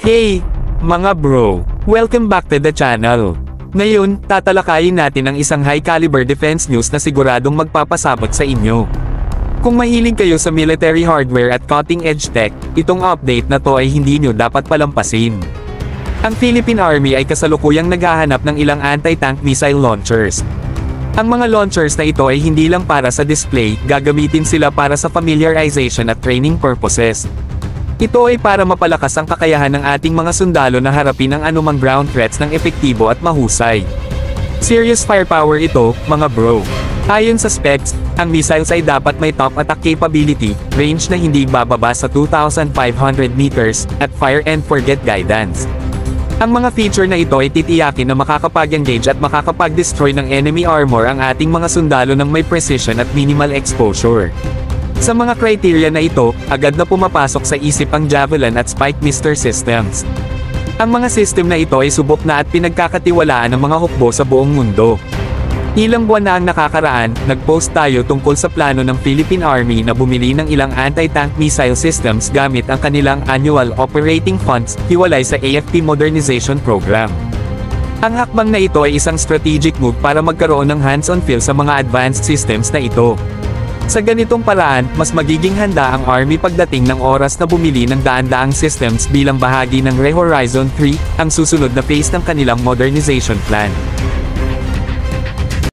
Hey, mga bro! Welcome back to the channel. Ngayon, tatalakayin natin ang isang high-caliber defense news na siguradong magpapasabot sa inyo. Kung mahilig kayo sa military hardware at cutting-edge tech, itong update na to ay hindi nyo dapat palampasin. Ang Philippine Army ay kasalukuyang naghahanap ng ilang anti-tank missile launchers. Ang mga launchers na ito ay hindi lang para sa display, gagamitin sila para sa familiarization at training purposes. Ito ay para mapalakas ang kakayahan ng ating mga sundalo na harapin ang anumang ground threats ng epektibo at mahusay. Serious firepower ito, mga bro. Ayon sa specs, ang missiles ay dapat may top attack capability, range na hindi bababa sa 2,500 meters, at fire and forget guidance. Ang mga feature na ito ay titiyakin na makakapag-engage at makakapag-destroy ng enemy armor ang ating mga sundalo ng may precision at minimal exposure. Sa mga criteria na ito, agad na pumapasok sa isip ang Javelin at Spike Missile systems. Ang mga system na ito ay subok na at pinagkakatiwalaan ng mga hukbo sa buong mundo. Ilang buwan na ang nakakaraan, nag-post tayo tungkol sa plano ng Philippine Army na bumili ng ilang anti-tank missile systems gamit ang kanilang annual operating funds, hiwalay sa AFP Modernization Program. Ang hakbang na ito ay isang strategic move para magkaroon ng hands-on feel sa mga advanced systems na ito. Sa ganitong paraan, mas magiging handa ang Army pagdating ng oras na bumili ng daan-daang systems bilang bahagi ng Re-Horizon 3, ang susunod na phase ng kanilang modernization plan.